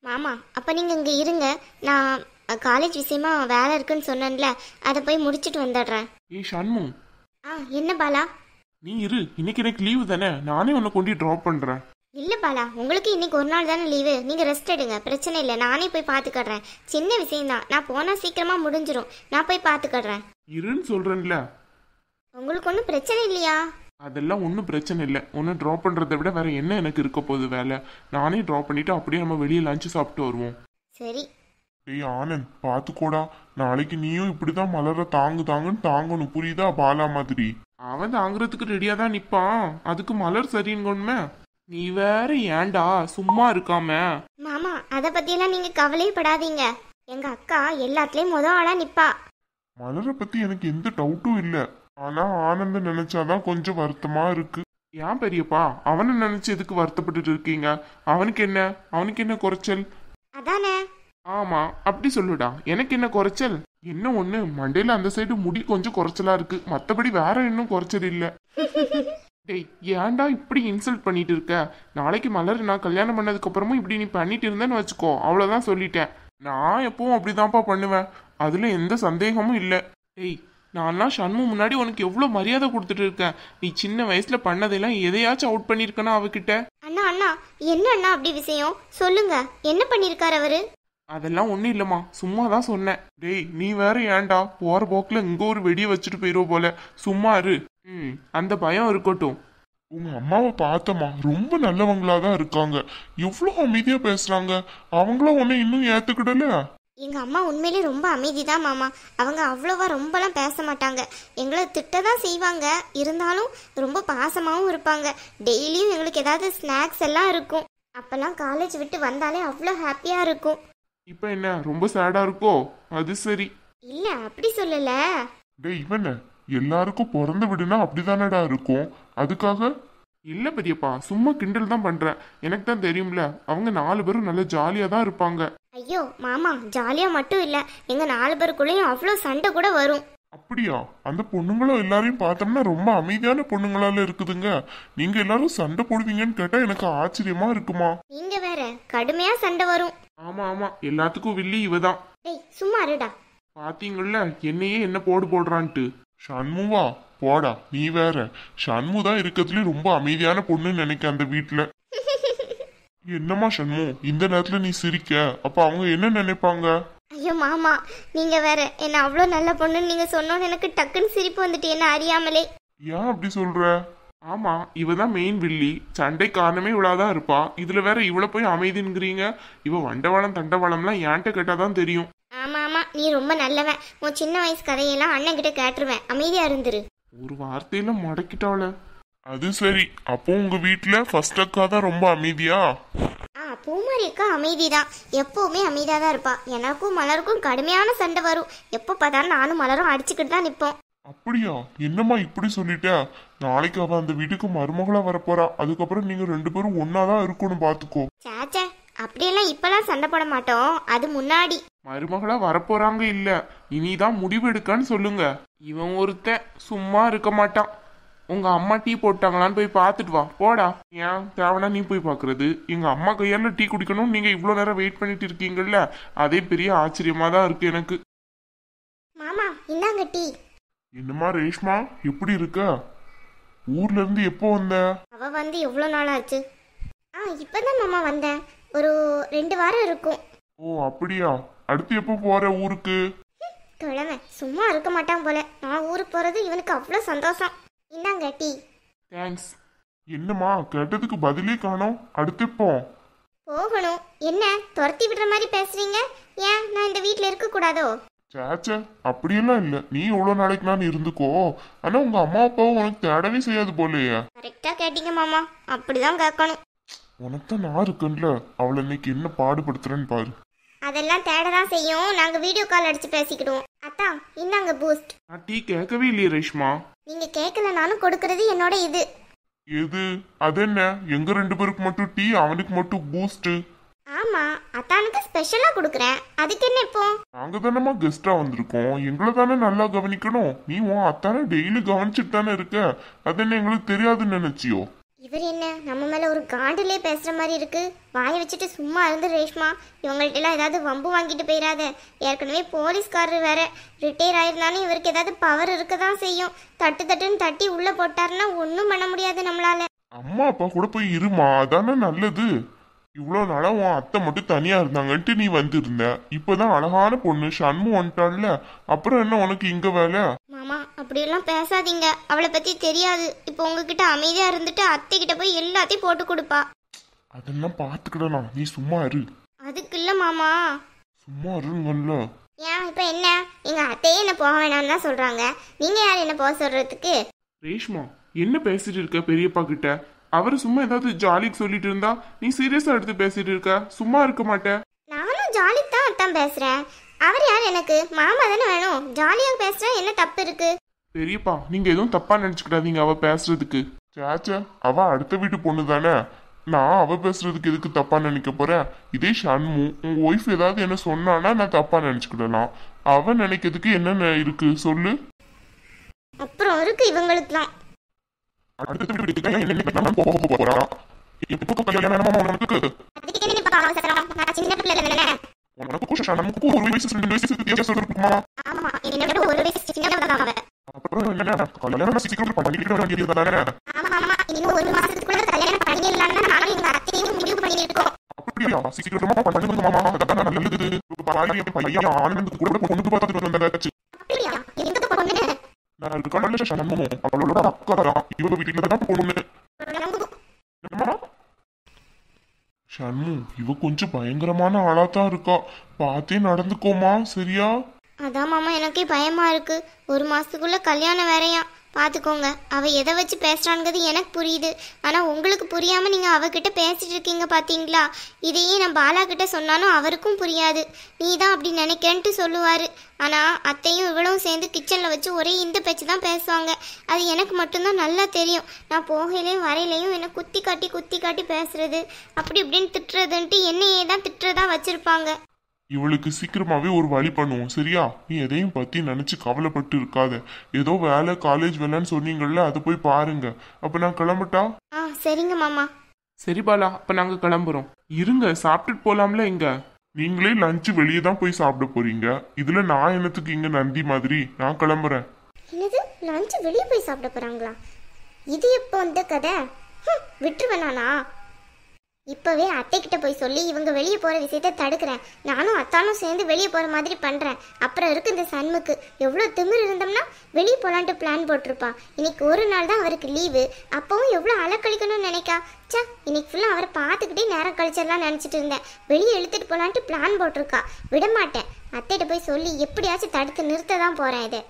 மாமா அப்போ நீங்கள் இங்கே இருங்க. நான் காலேஜ் விஷயமா வேலை இருக்குன்னு சொன்னேன்ல, அதை போய் முடிச்சுட்டு வந்துடுறேன். ஏய் ஷண்மு, என்ன பாலா? நீ இரு, இன்னைக்கு எனக்கு லீவு தானே, நானே உன்னை கொண்டு ட்ராப் பண்றேன். இல்லை பாலா, உங்களுக்கு இன்னைக்கு ஒரு நாள் தானே லீவு, நீங்கள் ரெஸ்ட் எடுங்க, பிரச்சனை இல்லை, நானே போய் பார்த்துக்கடுறேன். சின்ன விஷயம்தான், நான் போனால் சீக்கிரமாக முடிஞ்சிடும், நான் போய் பார்த்துக்கடுறேன். இருன்னு சொல்றேன்ல. உங்களுக்கு ஒன்றும் பிரச்சனை இல்லையா? அதெல்லாம் ஒன்றும் பிரச்சனை இல்லை. ஒன்று ட்ராப் பண்ணுறதை விட வேற என்ன எனக்கு இருக்க போகுது வேலை. நானே ட்ராப் பண்ணிட்டு அப்படியே நம்ம வெளியே லஞ்சு சாப்பிட்டு வருவோம். சரி. டேய் ஆனந்த், பார்த்துக்கோடா, நாளைக்கு நீயும் இப்படிதான் மலர தாங்குன்னு தாங்கணும், புரியுதா? பாலா மாதிரி. அவன் தாங்குறதுக்கு ரெடியாக தான் நிற்பான், அதுக்கு மலர் சரின்னு. நீ வேற ஏன்டா சும்மா இருக்காம? மாமா அதை பற்றியெல்லாம் நீங்கள் கவலையே படாதீங்க. எங்கள் அக்கா எல்லாத்துலேயும் மொதல் ஆளாக நிற்பா. மலரை பத்தி எனக்கு எந்த டவுட்டும் இல்லை. ஆனா ஆனந்த நினைச்சாதான் கொஞ்சம் வருத்தமா இருக்கு. ஏன் பெரியப்பா அவனை நினைச்சு எதுக்கு வருத்தப்பட்டுட்டு இருக்கீங்க? அவனுக்கு என்ன குறைச்சல்? அதானே. ஆமா, அப்படி சொல்லுடா. எனக்கு என்ன குறைச்சல்? என்ன ஒண்ணு, மண்டையில அந்த சைடு முடி கொஞ்சம் குறைச்சலா இருக்கு, மத்தபடி வேற இன்னும் குறைச்சல் இல்ல. டேய் ஏன்டா இப்படி இன்சல்ட் பண்ணிட்டு இருக்க? நாளைக்கு மலர் நான் கல்யாணம் பண்ணதுக்கு அப்புறமும் இப்படி நீ பண்ணிட்டு இருந்தேன்னு வச்சுக்கோ, அவ்வளவுதான் சொல்லிட்டேன். நான் எப்பவும் அப்படிதான்ப்பா பண்ணுவேன், அதுல எந்த சந்தேகமும் இல்லை. டேய் நான்லாம் ஷண்மு முன்னாடி உனக்கு எவ்வளோ மரியாதை கொடுத்துட்டு இருக்கேன். நீ சின்ன வயசுல பண்ணதெல்லாம் எதையாச்சும் அவுட் பண்ணிருக்கனா அவகிட்ட? அண்ணா அண்ணா, என்ன அண்ணா அப்படி விஷயம் சொல்லுங்க, என்ன பண்ணிருக்காரு அவரு? அதெல்லாம் ஒன்றும் இல்லைம்மா, சும்மா தான் சொன்னேன். டேய் நீ வேற ஏன்டா போற போக்குல இங்க ஒரு வெடியை வச்சுட்டு போயிடுவோம் போல, சும்மா இரு. அந்த பயம் இருக்கட்டும். உங்க அம்மாவை பார்த்தமா, ரொம்ப நல்லவங்களாதான் இருக்காங்க, எவ்வளவு அமைதியா பேசுறாங்க. அவங்களும் உன்னை இன்னும் ஏத்துக்கிடல. எங்கள் அம்மா உண்மையிலே ரொம்ப அமைதி தான் மாமா. அவங்க அவ்வளோவா ரொம்பலாம் பேச மாட்டாங்க, எங்களை திட்ட தான் செய்வாங்க, இருந்தாலும் ரொம்ப பாசமாகவும் இருப்பாங்க. டெய்லியும் எங்களுக்கு ஏதாவது ஸ்நாக்ஸ் எல்லாம் இருக்கும். அப்போல்லாம் காலேஜ் விட்டு வந்தாலே அவ்வளோ ஹாப்பியாக இருக்கும். இப்போ என்ன ரொம்ப சேடா இருக்கோ? அது சரி. இல்லை அப்படி சொல்லலை. டேய் இவன, எல்லாருக்கும் பிறந்த விடுனா அப்படிதானடா இருக்கும், அதுக்காக இல்ல பெரியப்பா, சும்மா கிண்டல் தான் பண்றேன். எனக்கு தான் தெரியும்ல, அவங்க 4 பேரும் நல்ல ஜாலியா தான் இருப்பாங்க. ஐயோ மாமா, ஜாலியா மட்டும் இல்ல, எங்க 4 பேருக்குள்ளேயும் அவ்வளோ சண்டை கூட வரும். அப்படியா? அந்த பொண்ணுங்களும் எல்லாரையும் பார்த்தோம்னா ரொம்ப அமைதியான பொண்ணுங்களால இருக்குதுங்க. நீங்க எல்லாரும் சண்டை போடுவீங்கன்னு கேட்டா எனக்கு ஆச்சரியமா இருக்குமா. நீங்க வேற, கடுமையா சண்டை வரும். ஆமா ஆமா, எல்லாத்துக்கும் வில்லி இவதான். டேய் சும்மா இருடா. பாத்தீங்கல்ல என்னையே என்ன போடுறான்ட்டு. ஷண்முவா போடா, நீ வேற. ஷண்மு தான் இருக்கிறதுல ரொம்ப அமைதியான பொண்ணுன்னு நினைக்க அந்த வீட்டுல. என்னம்மா ஷண்மு, இந்த நேரத்துல நீ சிரிக்க, அப்ப அவங்க என்ன நினைப்பாங்க? ஐயோ மாமா, நீங்க வேற, என்ன அவ்வளோ நல்ல பொண்ணுன்னு நீங்க சொன்னோன்னு எனக்கு டக்குன்னு சிரிப்பு வந்துட்டு, என்ன அறியாமலே. ஏன் அப்படி சொல்ற? ஆமா, இவதான் மெயின் வில்லி, சண்டை காரணமே இவ்வளவுதான் இருப்பா. இதுல வேற இவ்வளவு போய் அமைதிங்கிறீங்க. இவ வண்டவாளம் தண்டவாளம்லாம் ஏன்ட்ட கேட்டாதான் தெரியும். ஆமா ஆமா, நீ ரொம்ப நல்லவன். உன் சின்ன வயசு கதையெல்லாம் அண்ணன் கிட்ட கேட்டுருவேன், அமைதியா இருந்துரு. ஒரு வார்த்தையில மடக்கிட்டாவல. அது சரி, அப்போ உங்க வீட்டுல ஃபர்ஸ்ட் அக்கா தான் ரொம்ப அமைதியா? பூமாரி அக்கா அமைதி தான், எப்பவுமே அமைதியா தான் இருப்பா. எனக்கும் மலருக்கும் கடுமையான சண்டை வரும், எப்போ பார்த்தாலும் நானும் மலரும் அடிச்சுக்கிட்டு தான் நிற்போம். அப்படியா? என்னம்மா இப்படி சொல்லிட்ட? நாளைக்கு அவ அந்த வீட்டுக்கு மருமகளா வரப்போறா, அதுக்கப்புறம் நீங்க 2 பேரும் ஒன்னாதான் இருக்கணும், பாத்துக்கோ. சாச்சா, அப்படியெல்லாம் இப்பெல்லாம் சண்டை போட மாட்டோம், அது முன்னாடி. மருமகளா வரப்போறாங்க இல்ல, இனிதான் முடிவு எடுக்கான்னு சொல்லுங்க. இவன் ஒருத்தன் சும்மா இருக்க மாட்டான். உங்க அம்மா டீ போட்டாங்களான்னு போய் பார்த்துட்டு வா, போடா. ஏன் தேவனா நீ போய் பாக்குறது? எங்க அம்மா கையால டீ குடிக்கணும், நீங்க இவ்வளவு நேரம் வெயிட் பண்ணிட்டு இருக்கீங்கல்ல, அதே பெரிய ஆச்சரியமா தான் இருக்கு எனக்கு. மாமா இந்தாங்க டீ. என்னம்மா ரேஷ்மா, எப்படி இருக்க? ஊர்ல இருந்து எப்போ வந்த? அவ வந்து எவ்வளோ நாள் ஆச்சு? இப்பதான் மாமா வந்தேன், ஒரு 2 வாரம் இருக்கும். ஓ அப்படியா? அடுத்து எப்போ போற ஊருக்கு? கிழமை சும்மா இருக்க மாட்டான் போல, நான் ஊருக்கு போறது இவனுக்கு அவ்வளோ சந்தோஷம். இந்தாங்க டீ. தேங்க்ஸ். என்னம்மா கேட்டதுக்கு பதிலே காணோம், அடுத்து எப்போ போகணும்? என்ன துரத்தி விடுற மாதிரி பேசுறீங்க? ஏன் நான் இந்த வீட்டில் இருக்க கூடாதோ? சேச்சே, அப்படியெல்லாம் இல்ல, நீ எவ்வளவு நாளைக்கு நான் இருந்துக்கோ. ஆனா உங்க அம்மா அப்பாவும் உனக்கு தேடவே செய்யாது போலயே. கரெக்டா கேட்டீங்க மாமா, அப்படிதான் கேட்கணும். உனக்கு நான் இருக்குன்ல, அவளை இன்னைக்கு என்ன பாடுபடுத்துறேன்னு பாரு. அதெல்லாம் தேடதான் செய்யும், நாங்க வீடியோ கால் அடிச்சு பேசிக்கிடுவோம். அத்தா இந்தாங்க பூஸ்ட். நான் டீ கேட்கவே இல்லையே ரேஷ்மா. நீங்க கேட்கலனாலும் கொடுக்கறது என்னோட இது. எது? அது என்ன, எங்க 2 பேருக்கு மட்டும் டீ, அவனுக்கு மட்டும் பூஸ்ட்? ஆமா, அத்தானுக்கு ஸ்பெஷலா கொடுக்குறேன், அதுக்கு என்ன இப்போ? நாங்க தானம்மா கெஸ்டா வந்திருக்கோம், எங்களை தானே நல்லா கவனிக்கணும். நீ உன் அத்தானே டெய்லி கவனிச்சுட்டு தானே இருக்க, அது என்ன எங்களுக்கு தெரியாதுன்னு நினைச்சியோ? இவர் என்ன நம்ம மேல ஒரு காண்டிலே பேசுற மாதிரி இருக்கு. வாயை வச்சுட்டு சும்மா இருந்து ரேஷ்மா, இவங்கள்ட்ட எல்லாம் ஏதாவது வம்பு வாங்கிட்டு போயிடாத. ஏற்கனவே போலீஸ்காரர் வேற, ரிட்டையர் ஆயிருந்தாலும் இவருக்கு ஏதாவது பவர் இருக்க தான் செய்யும். தட்டு தட்டுன்னு தட்டி உள்ள போட்டாருன்னா ஒன்றும் பண்ண முடியாது நம்மளால. அம்மா அப்பா கூட போய் இருமா, அதானே நல்லது. இவ்வளோ நாளா உன் அத்தை மட்டும் தனியா இருந்தாங்கன்ட்டு நீ வந்திருந்த. இப்பதான் அழகான பொண்ணு ஷண்மு வந்துட்டாள்ல, அப்புறம் என்ன உனக்கு இங்க வேலை? மாமா அப்படியெல்லாம் பேசாதீங்க, அவளை பத்தி தெரியாது. இப்போ உங்ககிட்ட அமைதியா இருந்துட்டு அத்தை கிட்ட போய் எல்லாத்தையும் போட்டு கொடுப்பா. அதெல்லாம் பாத்துக்கிடலாம், நீ சும்மா இரு. அதுக்கு இல்ல மாமா. சும்மா இருங்கல்ல. ஏன் இப்ப என்ன, எங்க அத்தையே என்ன போக வேணாம்னு தான் சொல்றாங்க. நீங்க யார் என்ன போக சொல்றதுக்கு? ரேஷ்மா என்ன பேசிட்டு இருக்க பெரியப்பா கிட்ட? அவரு சும்மா ஏதாவது ஜாலிக்கு சொல்லிட்டு இருந்தா நீ சீரியஸா எடுத்து பேசிட்டு இருக்க, சும்மா இருக்க மாட்ட. நானும் ஜாலி தான் அத்தான் பேசுறேன். அவர் யார் எனக்கு? மாமா தானே வேணும். ஜாலியா பேசுறேன், என்ன தப்பு இருக்கு? பெரியப்பா நீங்க எதுவும் தப்பா நினைச்சுக்கிடாதீங்க அவ பேசுறதுக்கு. சேச்சா, அவ அடுத்த வீட்டு பொண்ணு தானே, நான் அவ பேசுறதுக்கு எதுக்கு தப்பா நினைக்க போறேன்? இதே ஷண்மு உன் ஒய்ஃப் ஏதாவது என்ன சொன்னானா நான் தப்பா நினைச்சுக்கிடலாம். அவ நினைக்கிறதுக்கு என்ன இருக்கு சொல்லு? அப்புறம் இருக்கு இவங்களுக்குலாம். அடுத்த வீட்டுக்கு என்ன போக போறா? எப்போ கல்யாணமா உனக்கு? அதுக்கு என்ன இப்ப அவசரம்? நான் சின்ன பிள்ளை தானே. உனக்கு ஷண்முக்கு ஒரு வயசு 2 வயசு வித்தியாசம் இருக்குமா? ஆமா, என்னோட ஒரு வயசு சின்னவங்க தான் அவ. அப்புறம் என்ன கல்யாணம் சீக்கிரம் பண்ணிக்கிட வேண்டியது தானே? ஆமா, இன்னும் ஒரு மாசத்துக்குள்ள கல்யாணம் பண்ணிடலாம்னு நானும் எங்க அத்தையும் முடிவு பண்ணிருக்கோம். அப்படியா? சீக்கிரமா பண்ணுங்க மாமா, அதான் நல்லது. பையன் ஆனந்த் கூட பொண்ணு பார்த்துட்டு வந்தாச்சு. அப்படியா? எங்க பொண்ணு? நான் இருக்கான ஷண்மு அவளோட அக்கா தான், இவங்க வீட்டுல தான் பொண்ணு. ஷண்மு இவ கொஞ்சம் பயங்கரமான ஆளாத்தான் இருக்கா, பார்த்தே நடந்துக்கோமா சரியா? அதான் மாமா எனக்கே பயமா இருக்கு. ஒரு மாசத்துக்குள்ள கல்யாணம் வேறையா. பாத்துக்கோங்க, அவ எதை வச்சு பேசுறான்றது எனக்கு புரியுது. ஆனா உங்களுக்கு புரியாம நீங்க அவகிட்ட பேசிட்டு இருக்கீங்க பாத்தீங்களா? இதையே நான் பாலா கிட்ட சொன்னாலும் அவருக்கும் புரியாது. நீ தான் அப்படி நினைக்கிறேன்ட்டு சொல்லுவாரு. ஆனா அத்தையும் இவளும் சேர்ந்து கிச்சன்ல வச்சு ஒரே இந்த பேச்சு தான் பேசுவாங்க. அது எனக்கு மட்டும்தான் நல்லா தெரியும். நான் போகையிலையும் வரையிலையும் என்ன குத்தி காட்டி பேசுறது, அப்படி இப்படின்னு திட்டுறதுன்ட்டு என்னையே தான் திட்டுறதா வச்சிருப்பாங்க. இவளுக்கு சீக்கிரமாவே ஒரு வழி பண்ணுவோம் சரியா? நீ எதையும் பத்தி நினைச்சு கவலைப்பட்டு இருக்காத. ஏதோ வேலை காலேஜ் வேலைன்னு சொன்னீங்கல்ல, அதை போய் பாருங்க. அப்ப நான் கிளம்பட்டா? சரிங்க மாமா. சரி பாலா, அப்ப நாங்க கிளம்புறோம். இருங்க, சாப்பிட்டுட்டு போலாம்ல. இங்க நீங்களே லஞ்சு வெளியே தான் போய் சாப்பிட போறீங்க, இதுல நான் என்னத்துக்கு இங்க நந்தி மாதிரி? நான் கிளம்புறேன். என்னது, லஞ்சு வெளியே போய் சாப்பிட போறாங்களா? இது எப்போ வந்த கதை? விட்டுருவேன் நானா? இப்பவே அத்தை கிட்ட போய் சொல்லி இவங்க வெளியே போற விஷயத்த தடுக்கிறேன். நானும் அத்தானும் சேர்ந்து வெளியே போற மாதிரி பண்றேன். அப்புறம் இருக்கு இந்த சண்முக்கு, எவ்வளவு திமிர் இருந்தோம்னா வெளியே போலான்ட்டு பிளான் போட்டிருப்பா. இன்னைக்கு ஒரு நாள் தான் அவருக்கு லீவு, அப்பவும் எவ்வளவு அலக்கழிக்கணும்னு நினைக்கா. சா, இன்னைக்கு ஃபுல்லா அவரை பார்த்துக்கிட்டே நேரம் கழிச்சிடலாம் நினைச்சிட்டு இருந்தேன். வெளியே இழுத்துட்டு போலான்ட்டு பிளான் போட்டிருக்கா. விட மாட்டேன். அத்தைகிட்ட போய் சொல்லி எப்படியாச்சும் தடுத்து நிறுத்த தான் போறேன் இதை.